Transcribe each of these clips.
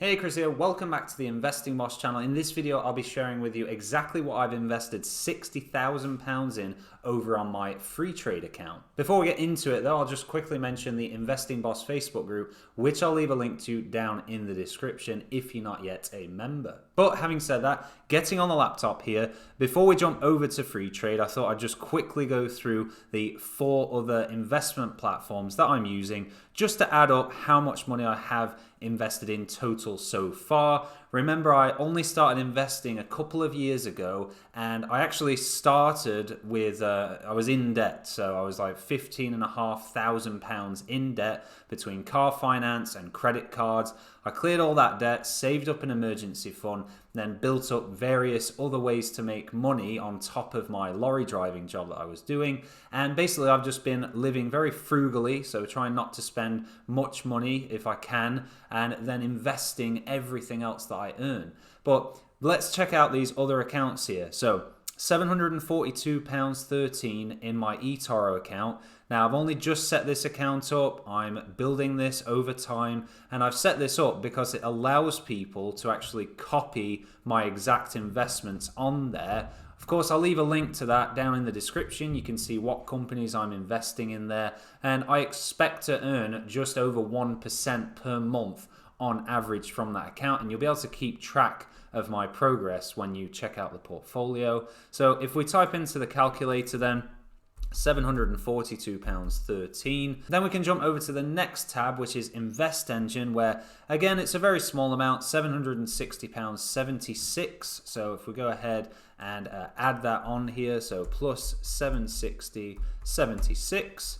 Hey, Chris here. Welcome back to the Investing Boss channel. In this video, I'll be sharing with you exactly what I've invested £60,000 in over on my Freetrade account. Before we get into it though, I'll just quickly mention the Investing Boss Facebook group, which I'll leave a link to down in the description if you're not yet a member. But having said that, getting on the laptop here, before we jump over to Freetrade, I thought I'd just quickly go through the 4 other investment platforms that I'm using just to add up how much money I have invested in total so far. Remember, I only started investing a couple of years ago, and I actually started with, I was in debt. So I was like £15,500 in debt between car finance and credit cards. I cleared all that debt, saved up an emergency fund, then built up various other ways to make money on top of my lorry driving job that I was doing. And basically I've just been living very frugally, so trying not to spend much money if I can, and then investing everything else that I earn. But let's check out these other accounts here. So £742.13 in my Etoro account. Now I've only just set this account up. I'm building this over time, and I've set this up because it allows people to actually copy my exact investments on there. Of course, I'll leave a link to that down in the description. You can see what companies I'm investing in there, and I expect to earn just over 1% per month on average from that account, and you'll be able to keep track of my progress when you check out the portfolio. So if we type into the calculator then, £742.13. Then we can jump over to the next tab, which is Invest Engine, where again it's a very small amount, £760.76. So if we go ahead and add that on here, so plus 760.76.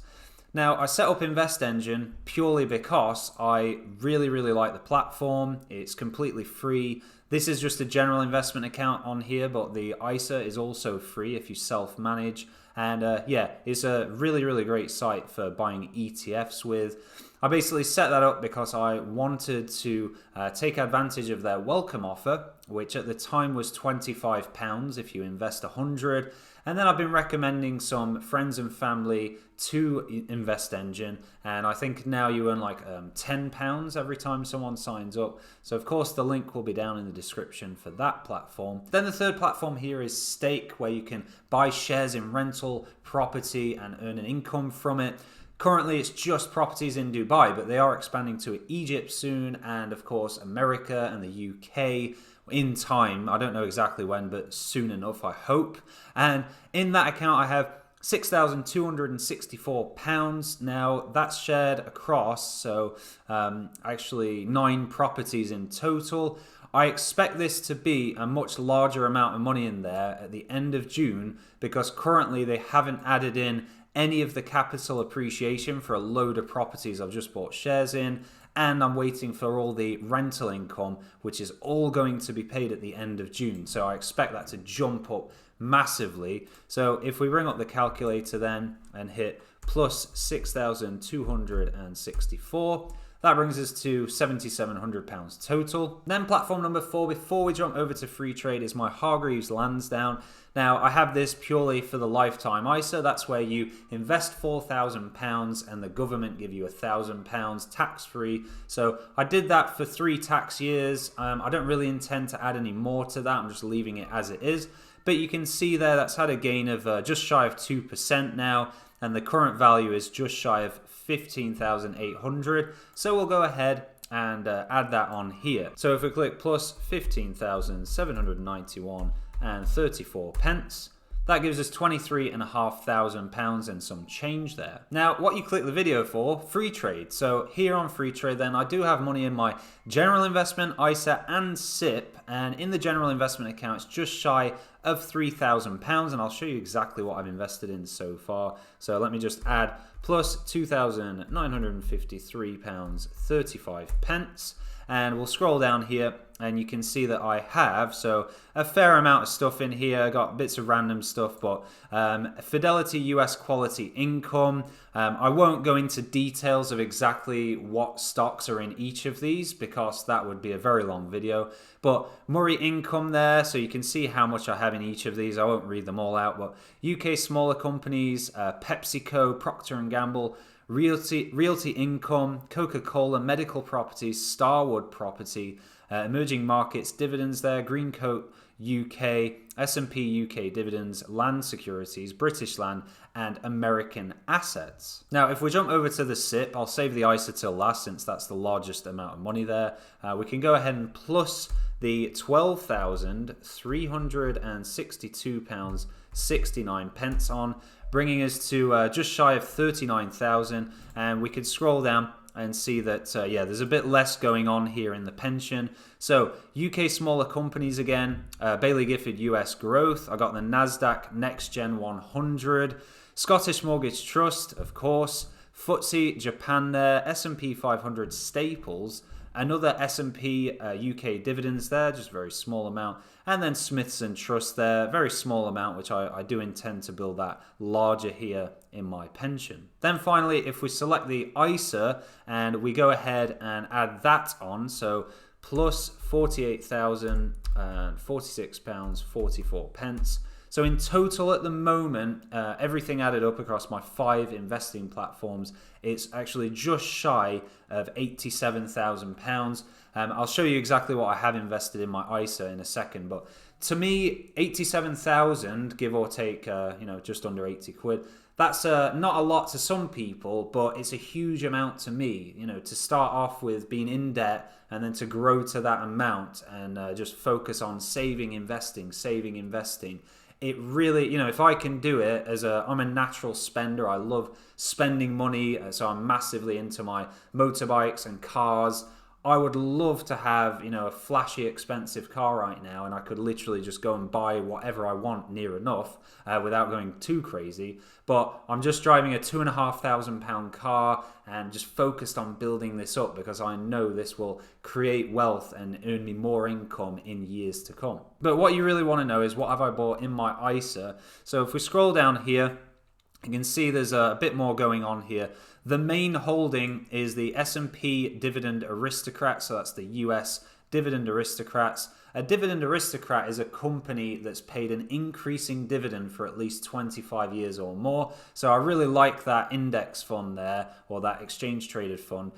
Now, I set up Invest Engine purely because I really like the platform. It's completely free. This is just a general investment account on here, but the ISA is also free if you self-manage. And yeah, it's a really great site for buying ETFs with. I basically set that up because I wanted to take advantage of their welcome offer, which at the time was £25 if you invest 100. And then I've been recommending some friends and family to Invest Engine, and I think now you earn like £10 every time someone signs up. So of course the link will be down in the description for that platform. Then the third platform here is Stake, where you can buy shares in rental property and earn an income from it. Currently, it's just properties in Dubai, but they are expanding to Egypt soon, and of course America and the UK in time. I don't know exactly when, but soon enough, I hope. And in that account, I have £6,264. Now, that's shared across, so actually 9 properties in total. I expect this to be a much larger amount of money in there at the end of June, because currently they haven't added in any of the capital appreciation for a load of properties I've just bought shares in, and I'm waiting for all the rental income, which is all going to be paid at the end of June. So I expect that to jump up massively. So if we bring up the calculator then and hit plus 6,264, that brings us to £7,700 total. Then platform number 4, before we jump over to Freetrade, is my Hargreaves Lansdown. Now, I have this purely for the lifetime ISA. That's where you invest £4,000 and the government give you £1,000 tax-free. So I did that for 3 tax years. I don't really intend to add any more to that. I'm just leaving it as it is. But you can see there that's had a gain of just shy of 2% now, and the current value is just shy of 15,800. So we'll go ahead and add that on here. So if we click plus 15,791 and 34 pence, that gives us £23,500 and some change there. Now, what you click the video for, Freetrade. So here on Freetrade then, I do have money in my general investment, ISA and SIPP, and in the general investment account, it's just shy of £3,000, and I'll show you exactly what I've invested in so far. So let me just add plus £2,953.35, and we'll scroll down here, and you can see that I have a fair amount of stuff in here. I got bits of random stuff, but Fidelity US Quality Income. I won't go into details of exactly what stocks are in each of these because that would be a very long video. But Murray Income there, so you can see how much I have in each of these. I won't read them all out, but UK smaller companies, PepsiCo, Procter & Gamble, Realty income, Coca-Cola, medical properties, Starwood property, emerging markets, dividends there, Greencoat UK, S&P UK dividends, land securities, British land, and American assets. Now, if we jump over to the SIPP, I'll save the ISA till last since that's the largest amount of money there. We can go ahead and plus the £12,362.69 on, bringing us to just shy of 39,000, and we could scroll down and see that, yeah, there's a bit less going on here in the pension. So UK smaller companies again, Bailey Gifford US Growth, I got the NASDAQ Next Gen 100, Scottish Mortgage Trust, of course, FTSE Japan there, S&P 500 Staples, another S&P UK dividends there, just a very small amount, and then Smiths and Trust there, very small amount, which I do intend to build that larger here in my pension. Then finally, if we select the ISA and we go ahead and add that on, so plus £48,046.44. So in total at the moment, everything added up across my 5 investing platforms, it's actually just shy of £87,000. I'll show you exactly what I have invested in my ISA in a second, but to me, 87,000, give or take, just under 80 quid. That's not a lot to some people, but it's a huge amount to me. To start off with being in debt and then to grow to that amount and just focus on saving, investing. It really, if I can do it I'm a natural spender. I love spending money, so I'm massively into my motorbikes and cars. I would love to have, a flashy, expensive car right now, and I could literally just go and buy whatever I want near enough without going too crazy. But I'm just driving a £2,500 car and just focused on building this up because I know this will create wealth and earn me more income in years to come. But what you really want to know is what have I bought in my ISA. So if we scroll down here, you can see there's a bit more going on here. The main holding is the S&P Dividend Aristocrats, so that's the US Dividend Aristocrats. A Dividend Aristocrat is a company that's paid an increasing dividend for at least 25 years or more. So I really like that index fund there, or that exchange traded fund,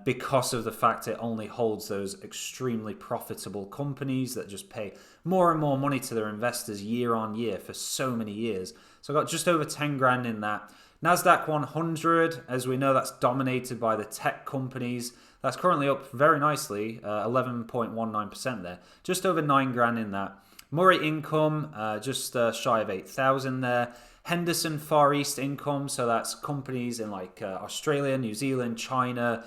because of the fact it only holds those extremely profitable companies that just pay more and more money to their investors year on year for so many years. So I got just over 10 grand in that. NASDAQ 100, as we know, that's dominated by the tech companies. That's currently up very nicely, 11.19% there. Just over 9 grand in that. Murray Income, just shy of 8,000 there. Henderson Far East Income, so that's companies in like Australia, New Zealand, China,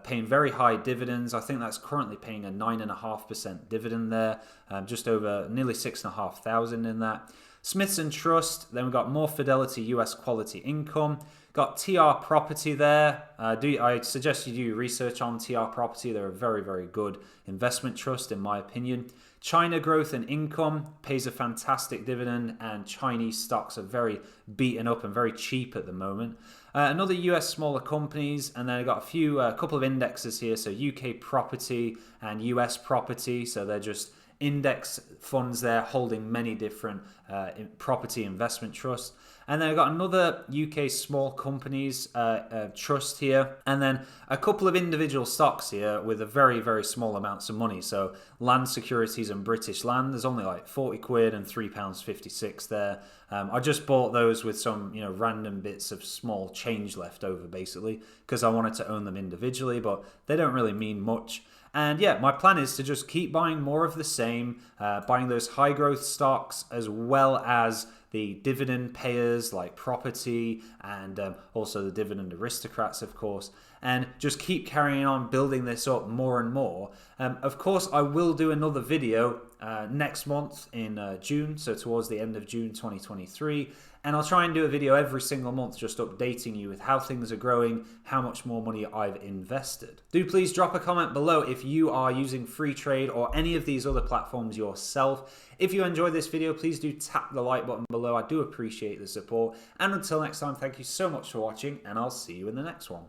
paying very high dividends. I think that's currently paying a 9.5% dividend there, just over nearly 6,500 in that. Smiths and Trust, then we've got More Fidelity US Quality Income. Got TR Property there. I suggest you do research on TR Property. They're a very, very good investment trust in my opinion. China Growth and Income pays a fantastic dividend, and Chinese stocks are very beaten up and very cheap at the moment. Another US smaller companies, and then I got a couple of indexes here. So UK Property and US Property, so they're just index funds there holding many different property investment trusts. And then I've got another UK small companies trust here, and then a couple of individual stocks here with a very, very small amounts of money. So land securities and British land, there's only like 40 quid and £3.56 there. I just bought those with some random bits of small change left over, basically, because I wanted to own them individually, but they don't really mean much. And yeah, my plan is to just keep buying more of the same, buying those high growth stocks as well as the dividend payers like property and also the dividend aristocrats, of course, and just keep carrying on building this up more and more. Of course, I will do another video next month in June, so towards the end of June 2023. And I'll try and do a video every single month just updating you with how things are growing, how much more money I've invested. Do please drop a comment below if you are using Freetrade or any of these other platforms yourself. If you enjoyed this video, please do tap the like button below. I do appreciate the support. And until next time, thank you so much for watching, and I'll see you in the next one.